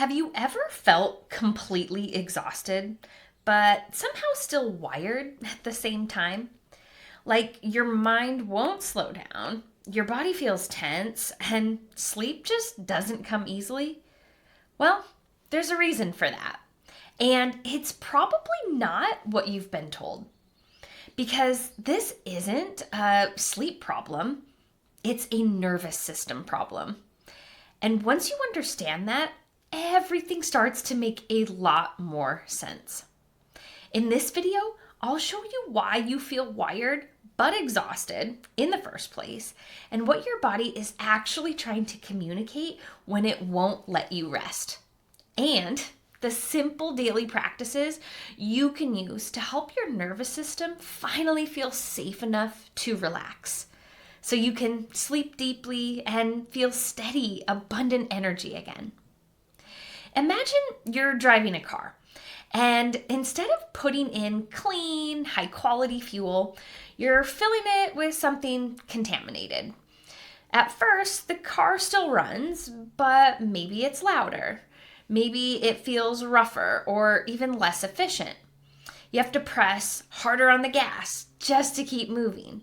Have you ever felt completely exhausted, but somehow still wired at the same time? Like your mind won't slow down, your body feels tense, and sleep just doesn't come easily? Well, there's a reason for that. And it's probably not what you've been told. Because this isn't a sleep problem, it's a nervous system problem. And once you understand that, everything starts to make a lot more sense. In this video, I'll show you why you feel wired but exhausted in the first place, and what your body is actually trying to communicate when it won't let you rest. And the simple daily practices you can use to help your nervous system finally feel safe enough to relax, so you can sleep deeply and feel steady, abundant energy again. Imagine you're driving a car, and instead of putting in clean, high quality fuel, you're filling it with something contaminated. At first, the car still runs, but maybe it's louder. Maybe it feels rougher or even less efficient. You have to press harder on the gas just to keep moving.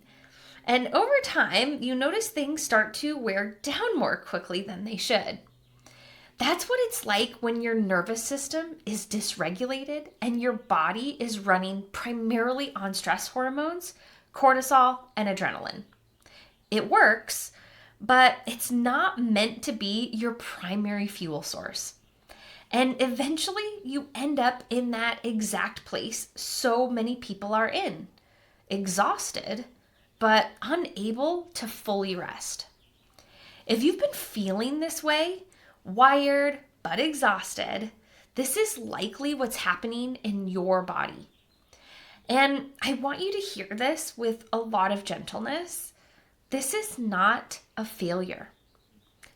And over time, you notice things start to wear down more quickly than they should. That's what it's like when your nervous system is dysregulated and your body is running primarily on stress hormones, cortisol, and adrenaline. It works, but it's not meant to be your primary fuel source. And eventually you end up in that exact place so many people are in, exhausted, but unable to fully rest. If you've been feeling this way, wired but exhausted, this is likely what's happening in your body. And I want you to hear this with a lot of gentleness. This is not a failure.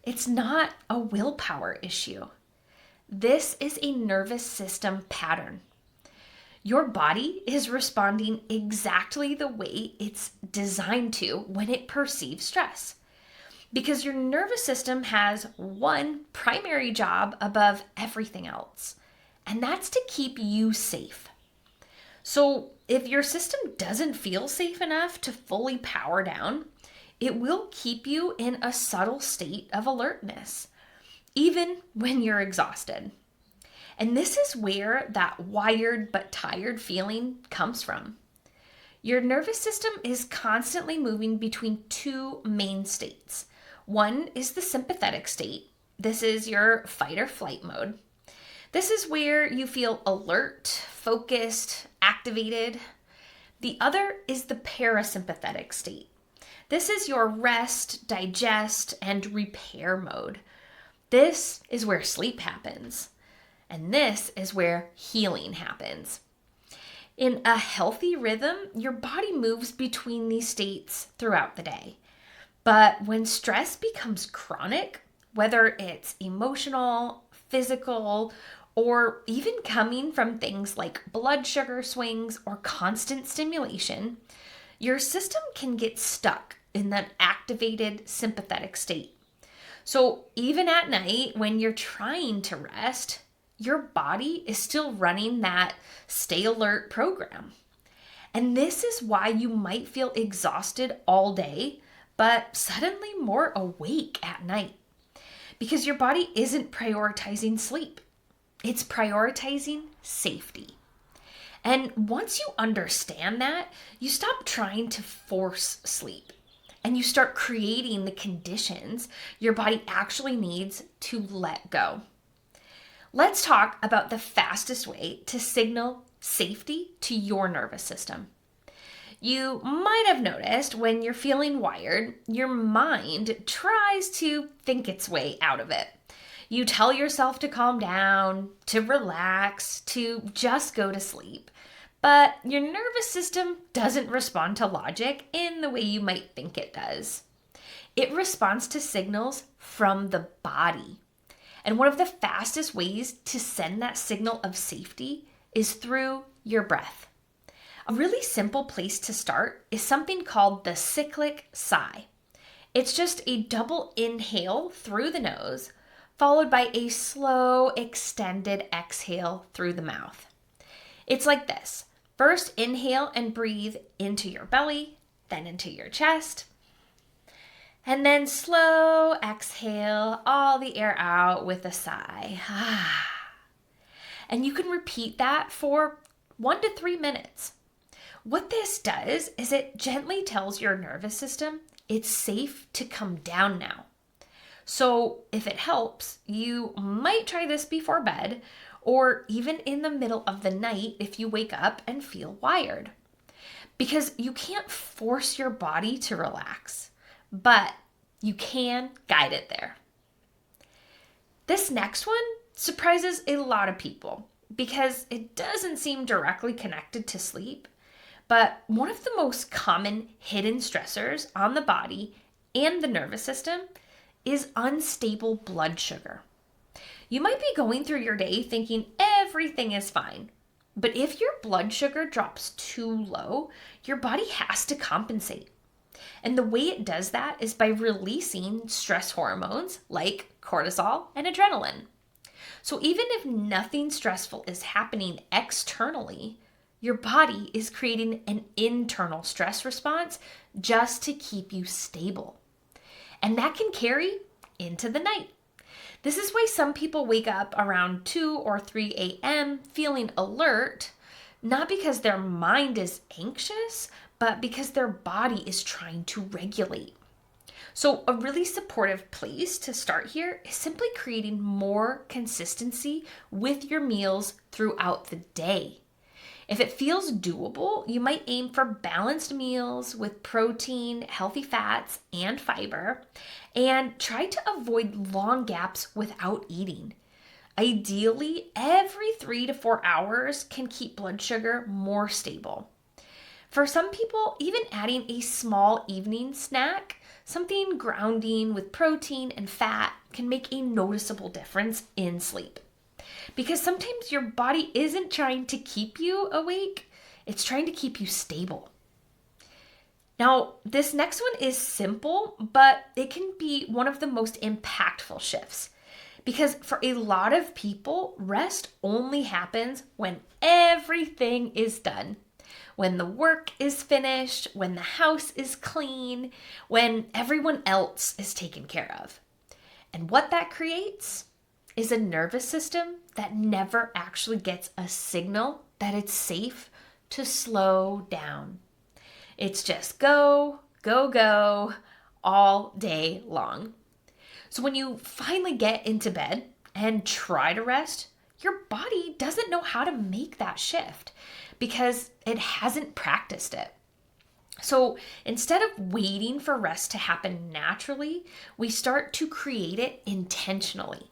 It's not a willpower issue. This is a nervous system pattern. Your body is responding exactly the way it's designed to when it perceives stress. Because your nervous system has one primary job above everything else, and that's to keep you safe. So if your system doesn't feel safe enough to fully power down, it will keep you in a subtle state of alertness, even when you're exhausted. And this is where that wired but tired feeling comes from. Your nervous system is constantly moving between two main states. One is the sympathetic state. This is your fight or flight mode. This is where you feel alert, focused, activated. The other is the parasympathetic state. This is your rest, digest, and repair mode. This is where sleep happens. And this is where healing happens. In a healthy rhythm, your body moves between these states throughout the day. But when stress becomes chronic, whether it's emotional, physical, or even coming from things like blood sugar swings or constant stimulation, your system can get stuck in that activated sympathetic state. So even at night, when you're trying to rest, your body is still running that stay alert program. And this is why you might feel exhausted all day, but suddenly more awake at night. Because your body isn't prioritizing sleep. It's prioritizing safety. And once you understand that, you stop trying to force sleep. And you start creating the conditions your body actually needs to let go. Let's talk about the fastest way to signal safety to your nervous system. You might have noticed when you're feeling wired, your mind tries to think its way out of it. You tell yourself to calm down, to relax, to just go to sleep. But your nervous system doesn't respond to logic in the way you might think it does. It responds to signals from the body. And one of the fastest ways to send that signal of safety is through your breath. A really simple place to start is something called the cyclic sigh. It's just a double inhale through the nose, followed by a slow, extended exhale through the mouth. It's like this. First, inhale and breathe into your belly, then into your chest. And then slow exhale all the air out with a sigh. And you can repeat that for 1 to 3 minutes. What this does is it gently tells your nervous system it's safe to come down now. So if it helps, you might try this before bed or even in the middle of the night if you wake up and feel wired. Because you can't force your body to relax, but you can guide it there. This next one surprises a lot of people because it doesn't seem directly connected to sleep, but one of the most common hidden stressors on the body and the nervous system is unstable blood sugar. You might be going through your day thinking everything is fine, but if your blood sugar drops too low, your body has to compensate. And the way it does that is by releasing stress hormones like cortisol and adrenaline. So even if nothing stressful is happening externally, your body is creating an internal stress response just to keep you stable. And that can carry into the night. This is why some people wake up around 2 or 3 a.m. feeling alert, not because their mind is anxious, but because their body is trying to regulate. So a really supportive place to start here is simply creating more consistency with your meals throughout the day. If it feels doable, you might aim for balanced meals with protein, healthy fats, and fiber, and try to avoid long gaps without eating. Ideally, every 3 to 4 hours can keep blood sugar more stable. For some people, even adding a small evening snack, something grounding with protein and fat, can make a noticeable difference in sleep. Because sometimes your body isn't trying to keep you awake, it's trying to keep you stable. Now, this next one is simple, but it can be one of the most impactful shifts. Because for a lot of people, rest only happens when everything is done. When the work is finished, when the house is clean, when everyone else is taken care of. And what that creates is a nervous system that never actually gets a signal that it's safe to slow down. It's just go, go, go all day long. So when you finally get into bed and try to rest, your body doesn't know how to make that shift because it hasn't practiced it. So instead of waiting for rest to happen naturally, we start to create it intentionally.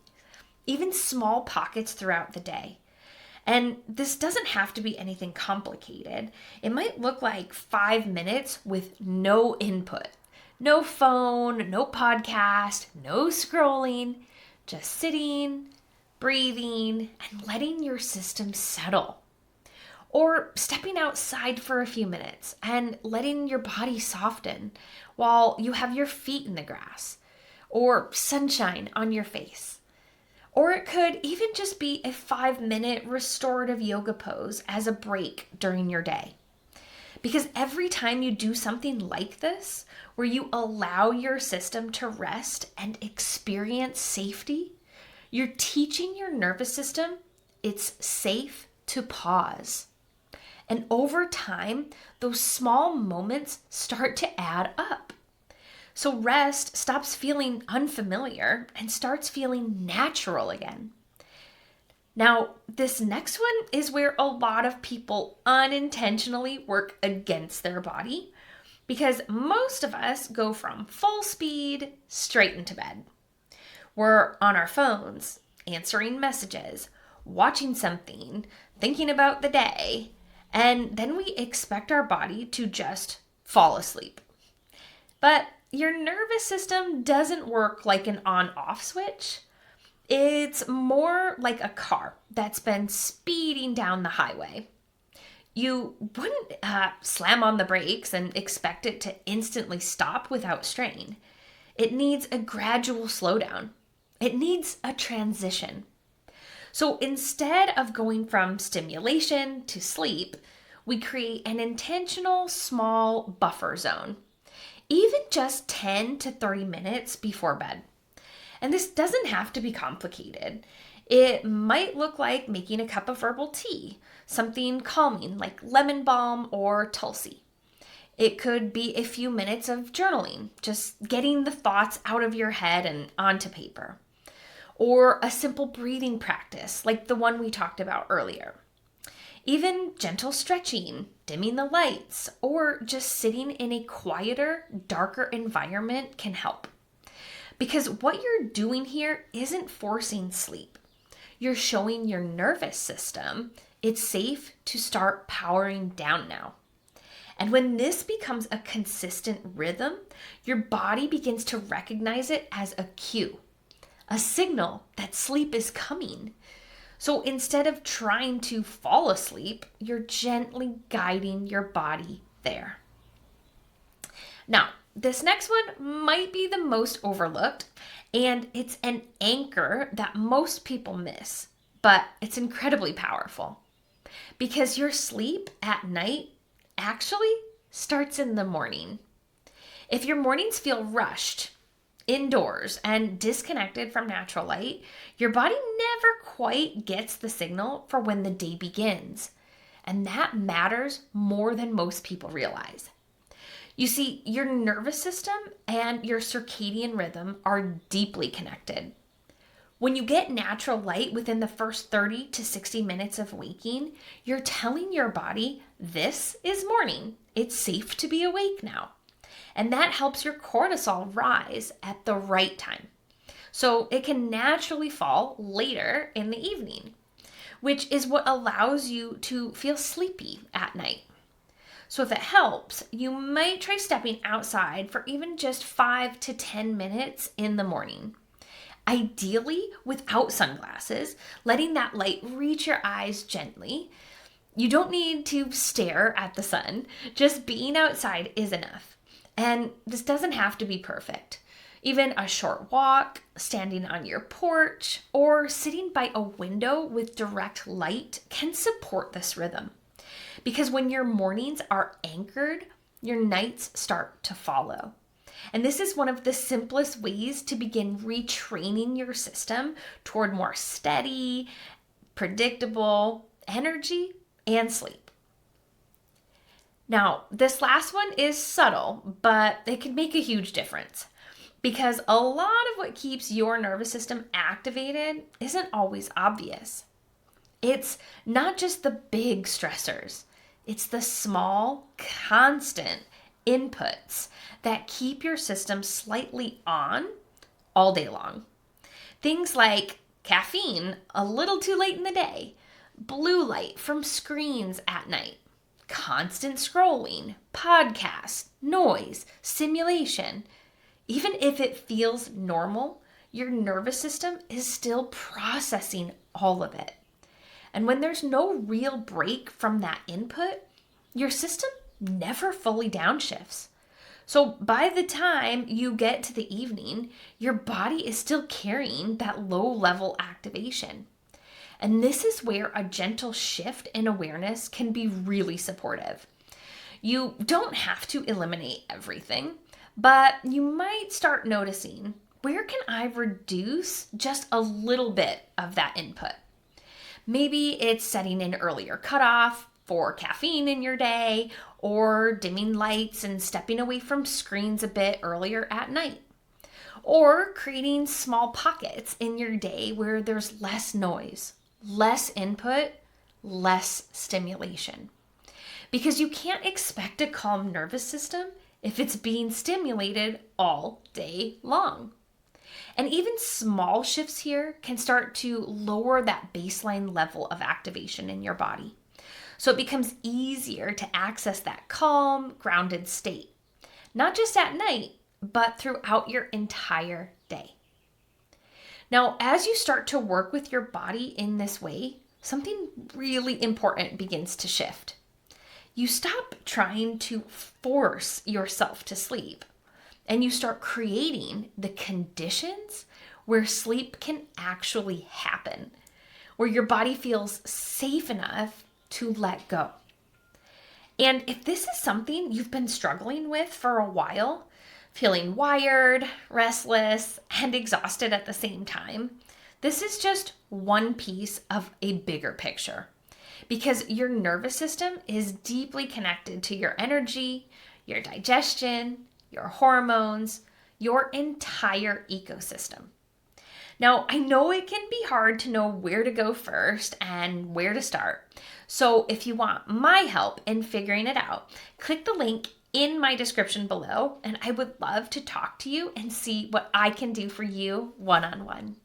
Even small pockets throughout the day. And this doesn't have to be anything complicated. It might look like 5 minutes with no input. No phone, no podcast, no scrolling, just sitting, breathing, and letting your system settle. Or stepping outside for a few minutes and letting your body soften while you have your feet in the grass or sunshine on your face. Or it could even just be a 5-minute restorative yoga pose as a break during your day. Because every time you do something like this, where you allow your system to rest and experience safety, you're teaching your nervous system it's safe to pause. And over time, those small moments start to add up. So rest stops feeling unfamiliar and starts feeling natural again. Now, this next one is where a lot of people unintentionally work against their body because most of us go from full speed straight into bed. We're on our phones, answering messages, watching something, thinking about the day, and then we expect our body to just fall asleep. But your nervous system doesn't work like an on-off switch. It's more like a car that's been speeding down the highway. You wouldn't slam on the brakes and expect it to instantly stop without strain. It needs a gradual slowdown, It needs a transition. So instead of going from stimulation to sleep, we create an intentional small buffer zone, even just 10 to 30 minutes before bed. And this doesn't have to be complicated. It might look like making a cup of herbal tea, something calming like lemon balm or tulsi. It could be a few minutes of journaling, just getting the thoughts out of your head and onto paper. Or a simple breathing practice like the one we talked about earlier. Even gentle stretching, dimming the lights, or just sitting in a quieter, darker environment can help. Because what you're doing here isn't forcing sleep. You're showing your nervous system it's safe to start powering down now. And when this becomes a consistent rhythm, your body begins to recognize it as a cue, a signal that sleep is coming. So instead of trying to fall asleep, you're gently guiding your body there. Now, this next one might be the most overlooked, and it's an anchor that most people miss, but it's incredibly powerful because your sleep at night actually starts in the morning. If your mornings feel rushed, indoors, and disconnected from natural light, your body never quite gets the signal for when the day begins. And that matters more than most people realize. You see, your nervous system and your circadian rhythm are deeply connected. When you get natural light within the first 30 to 60 minutes of waking, you're telling your body, this is morning. It's safe to be awake now. And that helps your cortisol rise at the right time. So it can naturally fall later in the evening, which is what allows you to feel sleepy at night. So if it helps, you might try stepping outside for even just 5 to 10 minutes in the morning. Ideally without sunglasses, letting that light reach your eyes gently. You don't need to stare at the sun. Just being outside is enough. And this doesn't have to be perfect. Even a short walk, standing on your porch, or sitting by a window with direct light can support this rhythm. Because when your mornings are anchored, your nights start to follow. And this is one of the simplest ways to begin retraining your system toward more steady, predictable energy and sleep. Now, this last one is subtle, but it can make a huge difference because a lot of what keeps your nervous system activated isn't always obvious. It's not just the big stressors. It's the small, constant inputs that keep your system slightly on all day long. Things like caffeine a little too late in the day, blue light from screens at night, constant scrolling, podcasts, noise, stimulation. Even if it feels normal, your nervous system is still processing all of it. And when there's no real break from that input, your system never fully downshifts. So by the time you get to the evening, your body is still carrying that low level activation. And this is where a gentle shift in awareness can be really supportive. You don't have to eliminate everything, but you might start noticing, where can I reduce just a little bit of that input? Maybe it's setting an earlier cutoff for caffeine in your day, or dimming lights and stepping away from screens a bit earlier at night. Or creating small pockets in your day where there's less noise, less input, less stimulation. Because you can't expect a calm nervous system if it's being stimulated all day long. And even small shifts here can start to lower that baseline level of activation in your body. So it becomes easier to access that calm, grounded state, not just at night, but throughout your entire day. Now, as you start to work with your body in this way, something really important begins to shift. You stop trying to force yourself to sleep, and you start creating the conditions where sleep can actually happen, where your body feels safe enough to let go. And if this is something you've been struggling with for a while, feeling wired, restless, and exhausted at the same time, this is just one piece of a bigger picture. Because your nervous system is deeply connected to your energy, your digestion, your hormones, your entire ecosystem. Now, I know it can be hard to know where to go first and where to start. So if you want my help in figuring it out, click the link in my description below, and I would love to talk to you and see what I can do for you one-on-one.